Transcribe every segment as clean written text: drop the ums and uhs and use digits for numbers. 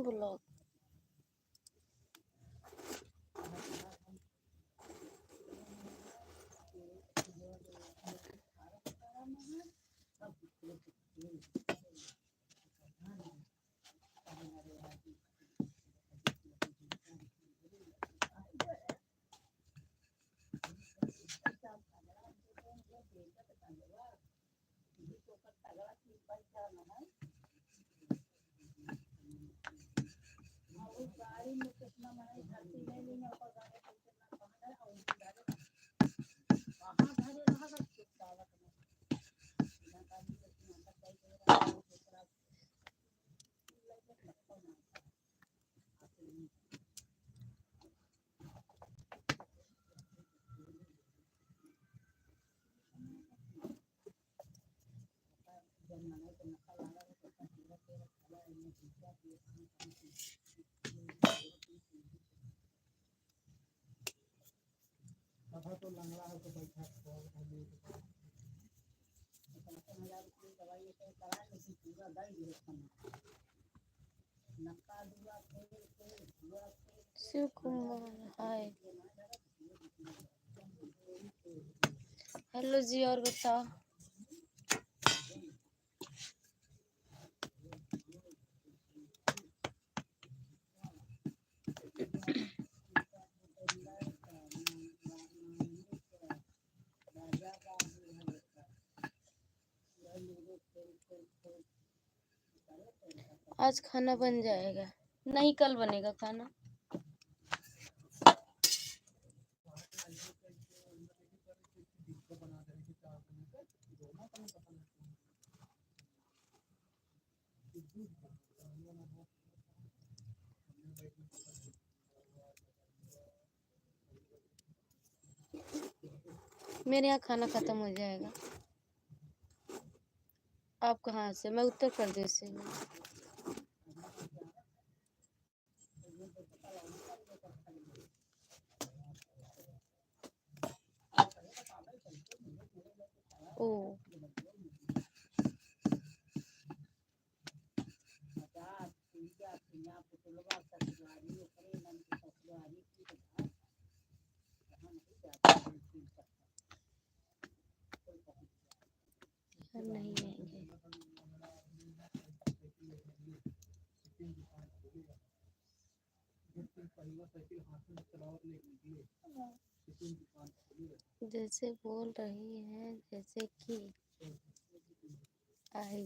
Blog तो लंगड़ा है तो बैठा शिव कुमार हाय हेलो जी। और बताओ आज खाना बन जाएगा? नहीं, कल बनेगा खाना। मेरे यहाँ खाना खत्म हो जाएगा। आप कहाँ से? मैं उत्तर प्रदेश से हूँ। ओ नहीं आएंगे। जैसे बोल रही हैं जैसे कि आई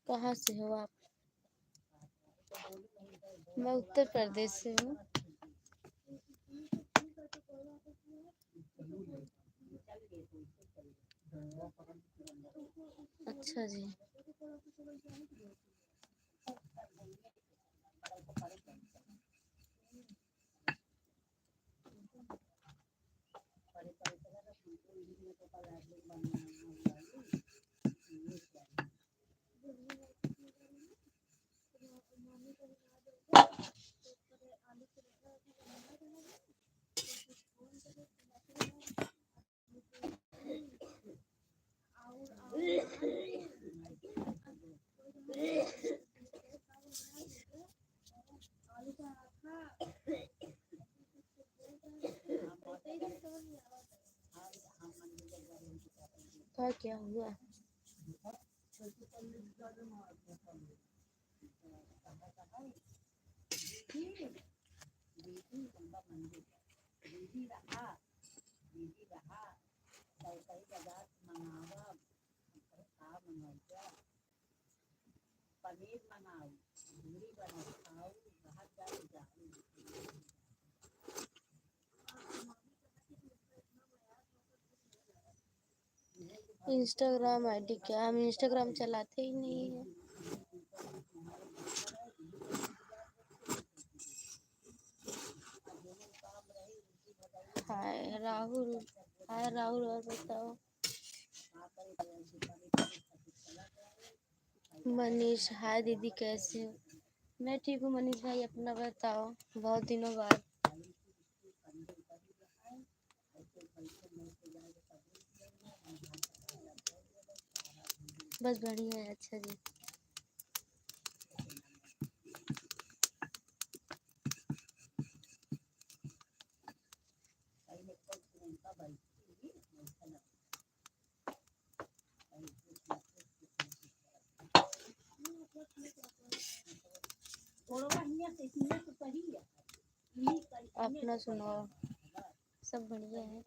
कहाँ से हो आप? मैं उत्तर प्रदेश से हूँ। अच्छा जी। देखा क्या हुआ। इंस्टाग्राम आईडी क्या, हम इंस्टाग्राम चलाते ही नहीं है। हाय राहुल, हाय राहुल, और बताओ। मनीष, हाय दीदी कैसे हो। मैं ठीक हूँ मनीष भाई, अपना बताओ, बहुत दिनों बाद। बस बढ़िया है। अच्छा जी। अपना सुनाओ, सब बढ़िया है।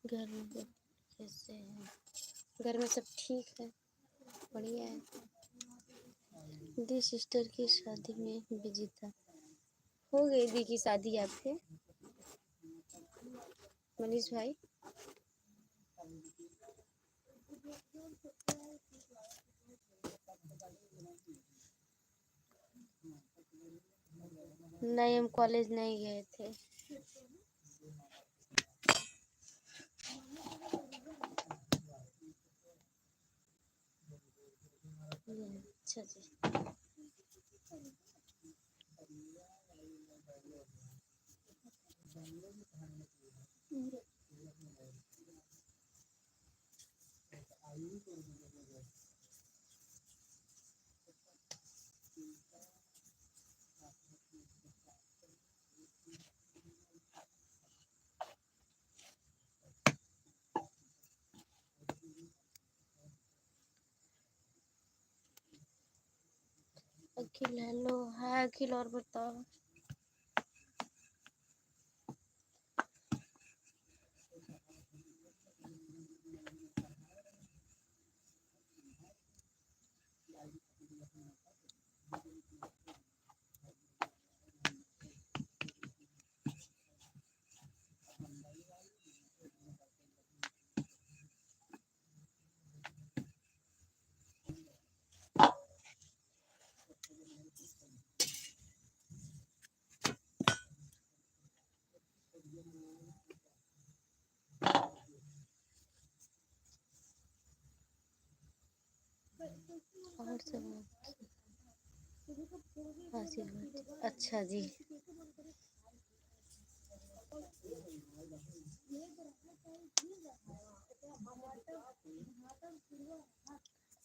घर में सब कैसे हैं? घर में सब ठीक है, बढ़िया है। दी सिस्टर की शादी में बिजी था। हो गई दी की शादी आपके मनीष भाई? नहीं, हम कॉलेज नहीं गए थे। अच्छा जी। अखिल, हेलो, हाय अखिल, और बताओ। और सब आशीर्वाद। अच्छा जी।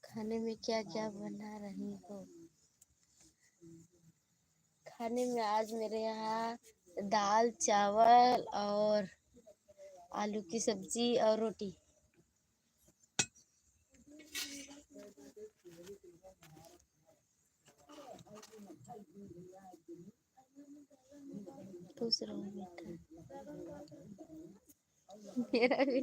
खाने में क्या क्या बना रही हो? खाने में आज मेरे यहाँ दाल चावल और आलू की सब्जी और रोटी। खुश रहो बेटा। मेरा भी।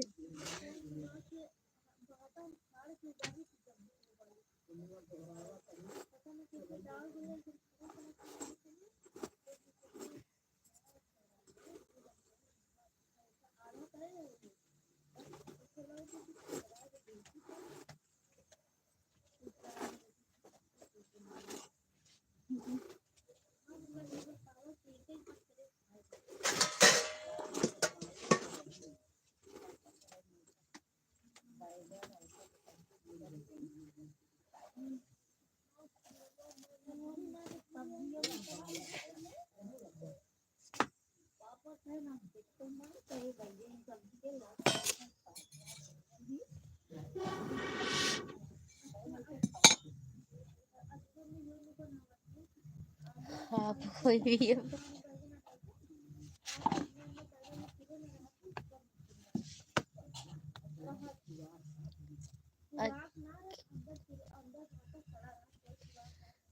आप कोई भी है।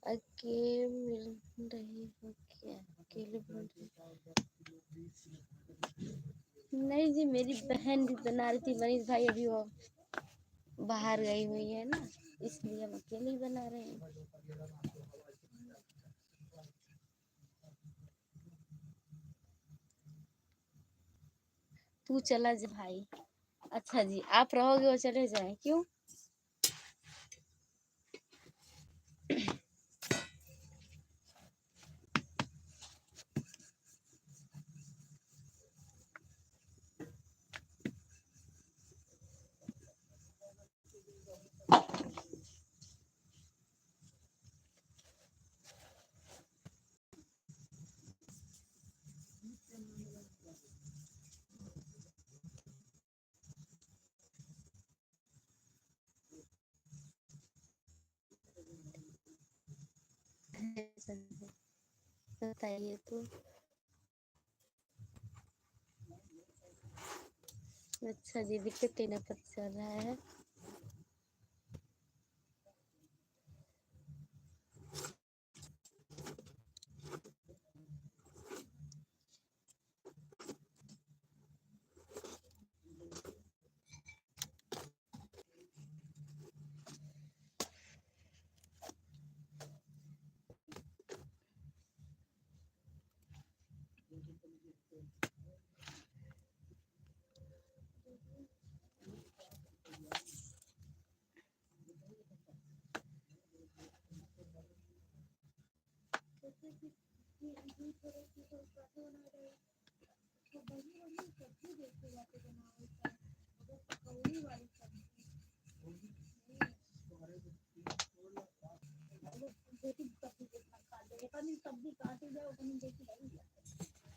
अकेले मिल रही हो क्या? अकेले बोल रही? नहीं जी, मेरी बहन भी बना रही थी। मनीष भाई अभी वो बाहर गई हुई है ना, इसलिए हम अकेले ही बना रहे हैं। तू चला जा भाई। अच्छा जी, आप रहोगे वो चले जाए क्यों? बताइए तो। अच्छा जी, दिक्कत नहीं पता चल रहा है।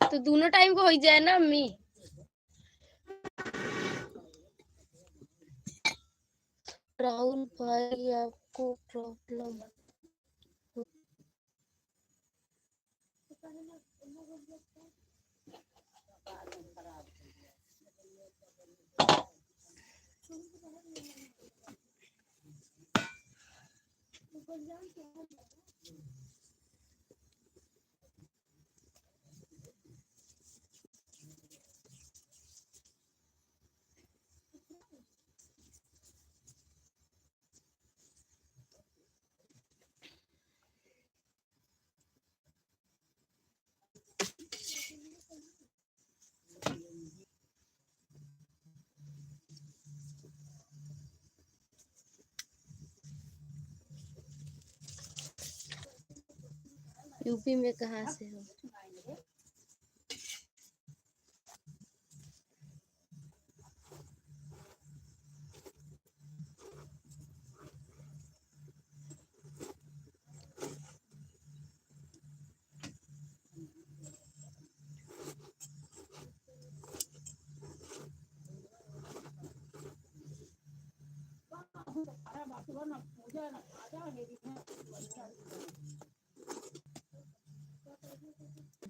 तो दोनों टाइम को हो ही जाए ना अम्मी। राहुल भाई, आपको प्रॉब्लम यूपी में कहाँ से हो?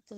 तो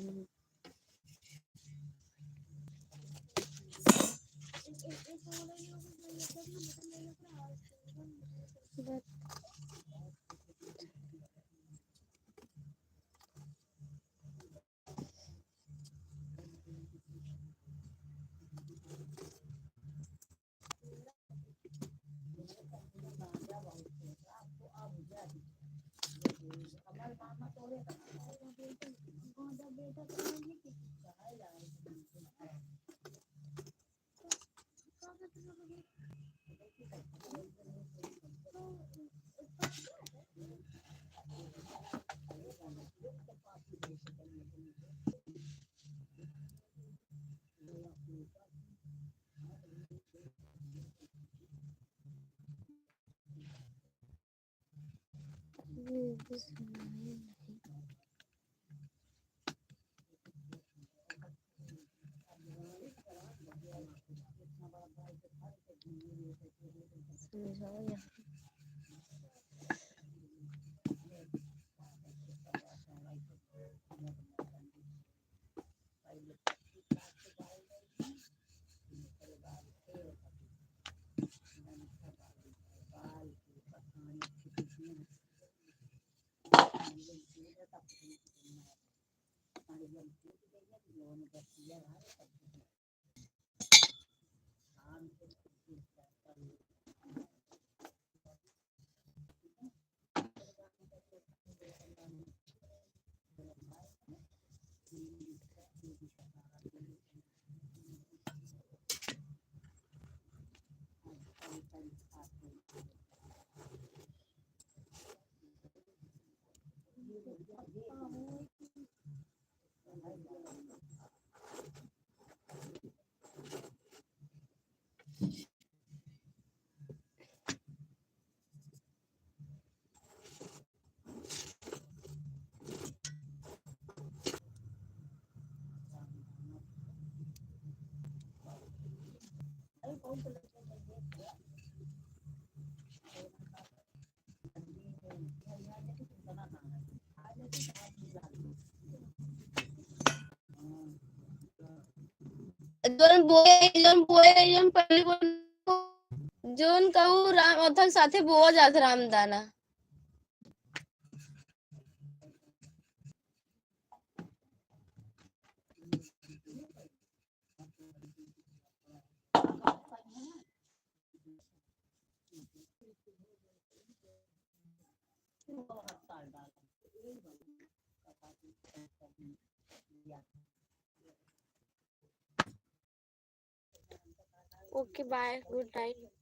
समझाओ यार। जोन पहले जोन कहू राम अथक साथे बोआ जात रामदाना। Okay bye, good night.